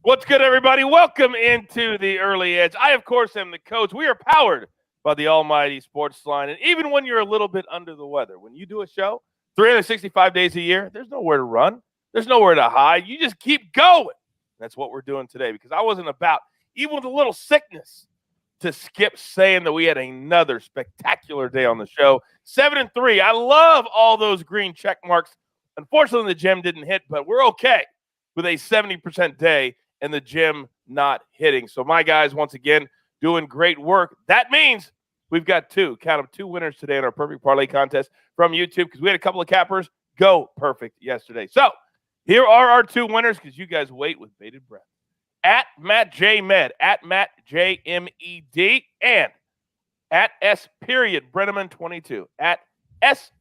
What's good, everybody? Welcome into the Early Edge. I, of course, am the coach. We are powered by the almighty SportsLine. And even when you're a little bit under the weather, when you do a show 365 days a year, there's nowhere to run. There's nowhere to hide. You just keep going. That's what we're doing today, because I wasn't about, even with a little sickness, to skip saying that we had another spectacular day on the show. 7-3. I love all those green check marks. Unfortunately, the gym didn't hit, but we're okay with a 70% day and the gym not hitting. So my guys, once again, doing great work. That means we've got two winners today in our Perfect Parlay contest from YouTube, because we had a couple of cappers go perfect yesterday. So here are our two winners, because you guys wait with bated breath. At Matt J. Med, at Matt J. M-E-D, and at S. Brenneman 22. At S.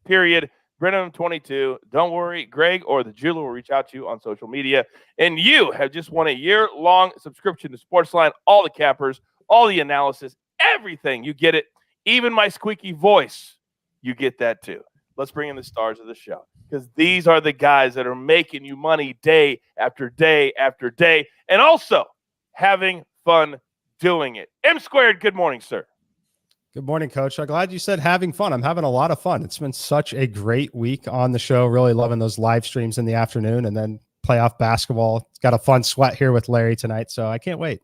Brennan 22. Don't worry, Greg or the jeweler will reach out to you on social media. And you have just won a year-long subscription to SportsLine, all the cappers, all the analysis, everything. You get it. Even my squeaky voice, you get that too. Let's bring in the stars of the show, because these are the guys that are making you money day after day after day, and also having fun doing it. M Squared, good morning, sir. Good morning, Coach. I'm glad you said having fun. I'm having a lot of fun. It's been such a great week on the show. Really loving those live streams in the afternoon, and then playoff basketball. It's got a fun sweat here with Larry tonight, so I can't wait.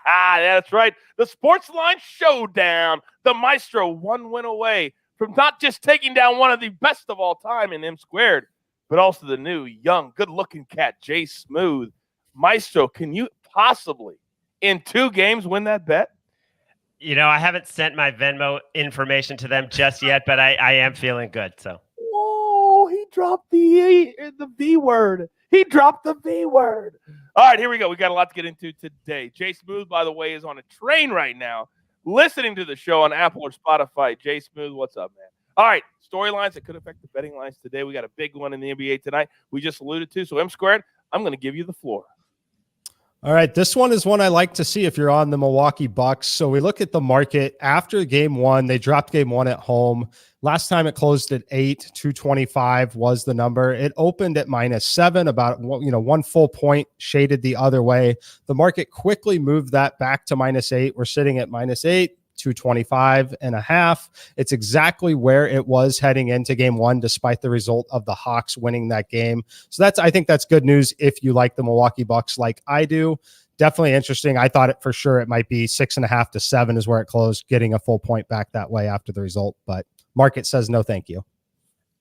That's right. The SportsLine Showdown. The Maestro, one win away from not just taking down one of the best of all time in M Squared, but also the new, young, good-looking cat, Jay Smooth. Maestro, can you possibly, in 2 games, win that bet? You know, I haven't sent my Venmo information to them just yet, but I am feeling good. So, oh, he dropped the V word. He dropped the V word. All right, here we go. We got a lot to get into today. Jay Smooth, by the way, is on a train right now, listening to the show on Apple or Spotify. Jay Smooth, what's up, man? All right, storylines that could affect the betting lines today. We got a big one in the NBA tonight we just alluded to. So, M Squared, I'm going to give you the floor. All right, this one is one I like to see if you're on the Milwaukee Bucks. So we look at the market after game one. They dropped game one at home. Last time it closed at 8, 225 was the number. It opened at -7, about 1 full point shaded the other way. The market quickly moved that back to -8. We're sitting at -8. 225.5. It's exactly where it was heading into game one, despite the result of the Hawks winning that game. So I think that's good news if you like the Milwaukee Bucks like I do. Definitely interesting. I thought for sure it might be 6.5 to 7 is where it closed, getting a full point back that way after the result. But market says no, thank you.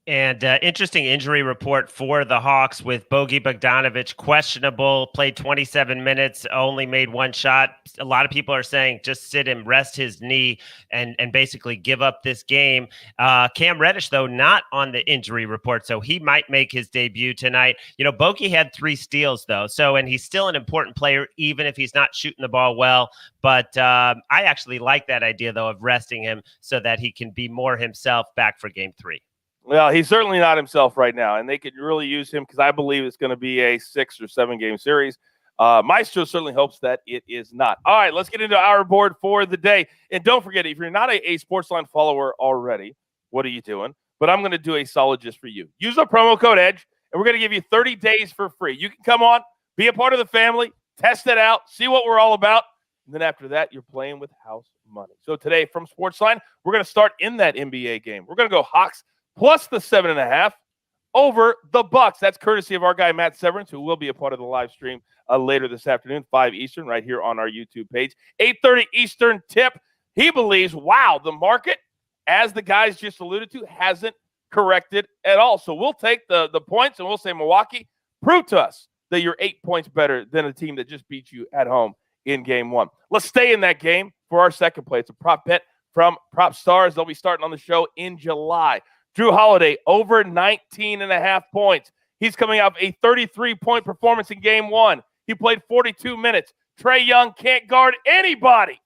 And interesting injury report for the Hawks with Bogey Bogdanovic questionable, played 27 minutes, only made 1 shot. A lot of people are saying just sit him, rest his knee, and basically give up this game. Cam Reddish, though, not on the injury report, so he might make his debut tonight. You know, Bogey had 3 steals, though, and he's still an important player, even if he's not shooting the ball well. But I actually like that idea, though, of resting him so that he can be more himself back for game 3. Well, he's certainly not himself right now, and they could really use him, because I believe it's going to be a 6 or 7 game series. Maestro certainly hopes that it is not. All right, let's get into our board for the day. And don't forget, if you're not a SportsLine follower already, what are you doing? But I'm going to do a solid just for you. Use our promo code EDGE, and we're going to give you 30 days for free. You can come on, be a part of the family, test it out, see what we're all about. And then after that, you're playing with house money. So today from SportsLine, we're going to start in that NBA game. We're going to go Hawks plus the 7.5 over the Bucks. That's courtesy of our guy, Matt Severance, who will be a part of the live stream later this afternoon, 5 Eastern, right here on our YouTube page. 8:30 Eastern tip. He believes, wow, the market, as the guys just alluded to, hasn't corrected at all. So we'll take the points, and we'll say, Milwaukee, prove to us that you're 8 points better than a team that just beat you at home in game one. Let's stay in that game for our second play. It's a prop bet from Prop Stars. They'll be starting on the show in July. Drew Holiday, over 19.5 points. He's coming off a 33-point performance in game one. He played 42 minutes. Trae Young can't guard anybody.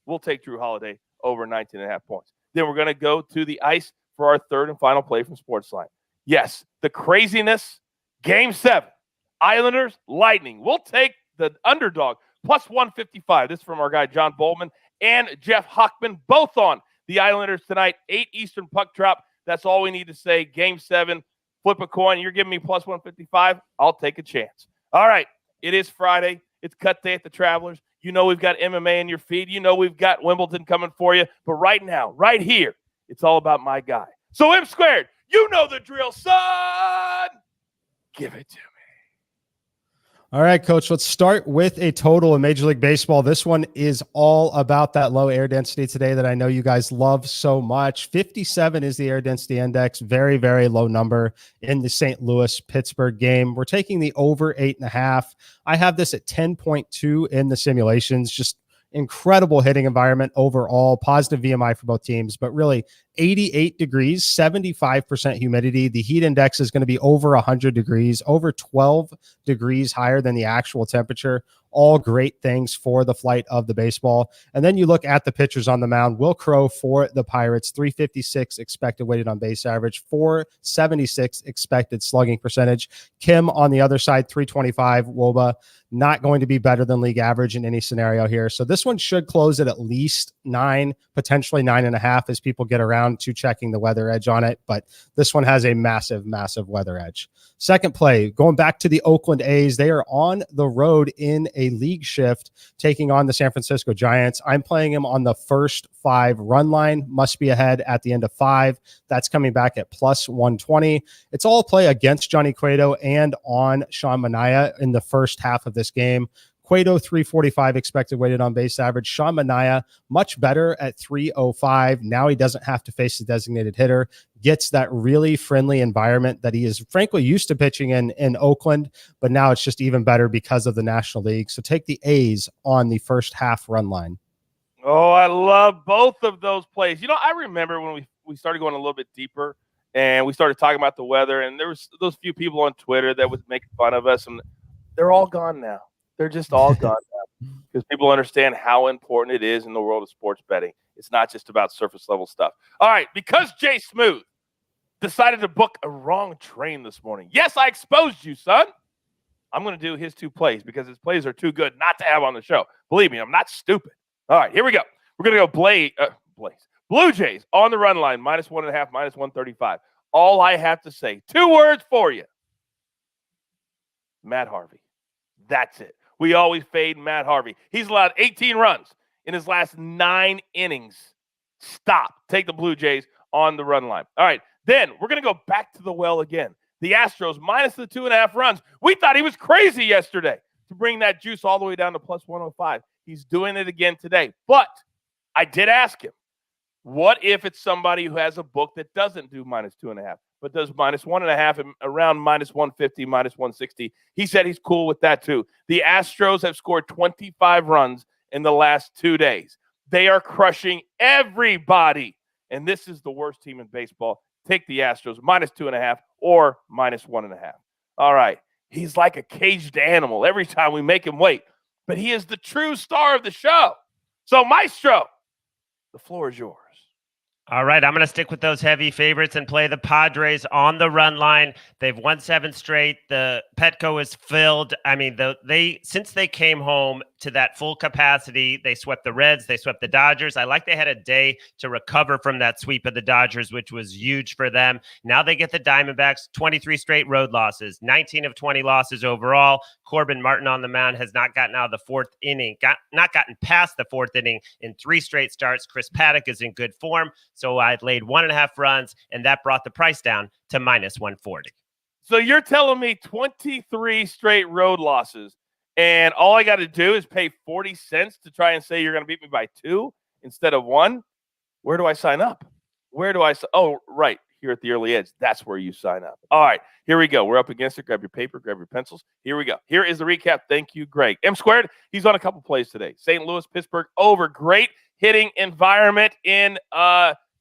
We'll take Drew Holiday over 19.5 points. Then we're going to go to the ice for our third and final play from SportsLine. Yes, the craziness, game 7. Islanders, Lightning. We'll take the underdog, plus 155. This is from our guy, John Bowman and Jeff Hockman, both on the Islanders tonight. 8 Eastern puck drop. That's all we need to say. Game 7, flip a coin. You're giving me plus 155. I'll take a chance. All right. It is Friday. It's cut day at the Travelers. You know we've got MMA in your feed. You know we've got Wimbledon coming for you. But right now, right here, it's all about my guy. So M Squared, you know the drill, son. Give it to me. All right, Coach, let's start with a total in Major League Baseball. This one is all about that low air density today that I know you guys love so much. 57 is the air density index. Very, very low number in the St. Louis-Pittsburgh game. We're taking the over 8.5. I have this at 10.2 in the simulations. Just incredible hitting environment overall, positive VMI for both teams, but really 88 degrees, 75% humidity. The heat index is going to be over 100 degrees, over 12 degrees higher than the actual temperature. All great things for the flight of the baseball. And then you look at the pitchers on the mound. Will Crowe for the Pirates, 356 expected weighted on base average, 476 expected slugging percentage. Kim on the other side, 325. Woba, not going to be better than league average in any scenario here. So this one should close at least 9, potentially 9.5 as people get around to checking the weather edge on it. But this one has a massive, massive weather edge. Second play, going back to the Oakland A's. They are on the road in a league shift, taking on the San Francisco Giants. I'm playing him on the first 5 run line. Must be ahead at the end of 5. That's coming back at plus 120. It's all play against Johnny Cueto and on Sean Manaea in the first half of this game. Cueto, 345 expected weighted on base average. Sean Manaea, much better at 305. Now he doesn't have to face the designated hitter. Gets that really friendly environment that he is frankly used to pitching in Oakland, but now it's just even better because of the National League. So take the A's on the first half run line. Oh, I love both of those plays. You know, I remember when we started going a little bit deeper and we started talking about the weather, and there was those few people on Twitter that would make fun of us, and they're all gone now. They're just all gone now because people understand how important it is in the world of sports betting. It's not just about surface level stuff. All right, because Jay Smooth decided to book a wrong train this morning. Yes, I exposed you, son. I'm going to do his 2 plays because his plays are too good not to have on the show. Believe me, I'm not stupid. All right, here we go. We're going to go Blue Jays on the run line, minus 1.5, minus 135. All I have to say, 2 words for you. Matt Harvey. That's it. We always fade Matt Harvey. He's allowed 18 runs in his last 9 innings. Stop. Take the Blue Jays on the run line. All right, then we're going to go back to the well again. The Astros minus the 2.5 runs. We thought he was crazy yesterday to bring that juice all the way down to plus 105. He's doing it again today. But I did ask him, what if it's somebody who has a book that doesn't do minus 2.5, but does minus 1.5 and around minus 150, minus 160? He said he's cool with that too. The Astros have scored 25 runs in the last 2 days. They are crushing everybody. And this is the worst team in baseball. Take the Astros minus 2.5 or minus 1.5. All right. He's like a caged animal every time we make him wait. But he is the true star of the show. So, Maestro, the floor is yours. All right, I'm going to stick with those heavy favorites and play the Padres on the run line. They've won 7 straight. The Petco is filled. I mean, since they came home to that full capacity, they swept the Reds, they swept the Dodgers. I like they had a day to recover from that sweep of the Dodgers, which was huge for them. Now they get the Diamondbacks, 23 straight road losses, 19 of 20 losses overall. Corbin Martin on the mound has not gotten out of the 4th inning, not gotten past the 4th inning in 3 straight starts. Chris Paddock is in good form. So I laid 1.5 runs, and that brought the price down to minus 140. So you're telling me 23 straight road losses, and all I got to do is pay 40 cents to try and say you're going to beat me by 2 instead of 1? Where do I sign up? Oh, right, here at the Early Edge. That's where you sign up. All right, here we go. We're up against it. Grab your paper, grab your pencils. Here we go. Here is the recap. Thank you, Greg. M Squared, he's on a couple plays today. St. Louis, Pittsburgh over. Great hitting environment in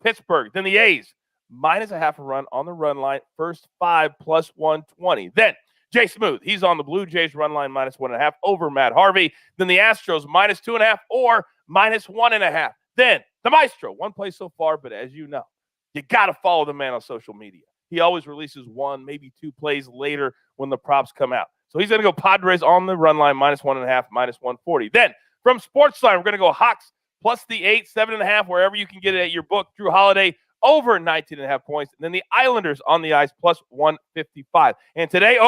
Pittsburgh. Then the A's, minus 0.5 run on the run line. First 5 plus 120. Then Jay Smooth, he's on the Blue Jays run line, minus 1.5 over Matt Harvey. Then the Astros, minus 2.5 or minus 1.5. Then the Maestro, 1 play so far, but as you know, you got to follow the man on social media. He always releases 1, maybe 2 plays later when the props come out. So he's going to go Padres on the run line, minus 1.5, minus 140. Then from SportsLine, we're going to go Hawks plus the 8, 7.5, wherever you can get it at your book. Drew Holiday over 19.5 points. And then the Islanders on the ice plus 155. And today,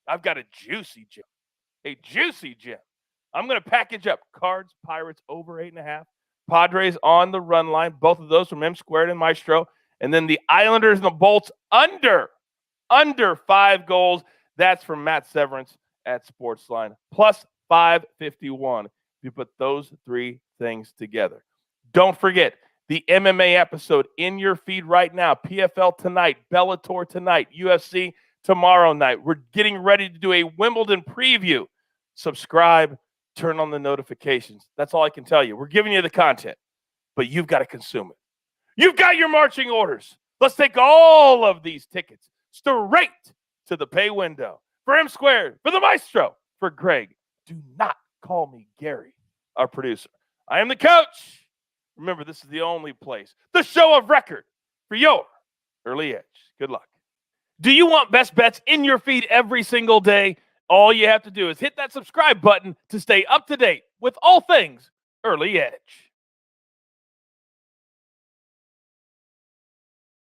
I've got a juicy joke. a juicy gem. I'm going to package up Cards, Pirates over 8.5. Padres on the run line. Both of those from M Squared and Maestro. And then the Islanders and the Bolts under 5 goals. That's from Matt Severance at SportsLine. Plus 551 if you put those 3 things together. Don't forget the MMA episode in your feed right now. PFL tonight, Bellator tonight, UFC tomorrow night. We're getting ready to do a Wimbledon preview. Subscribe, turn on the notifications. That's all I can tell you. We're giving you the content, but you've got to consume it. You've got your marching orders. Let's take all of these tickets straight to the pay window. For M Squared, for the Maestro, for Greg. Do not call me Gary, our producer. I am the coach. Remember, this is the only place, the show of record for your early edge. Good luck. Do you want best bets in your feed every single day? All you have to do is hit that subscribe button to stay up to date with all things early edge.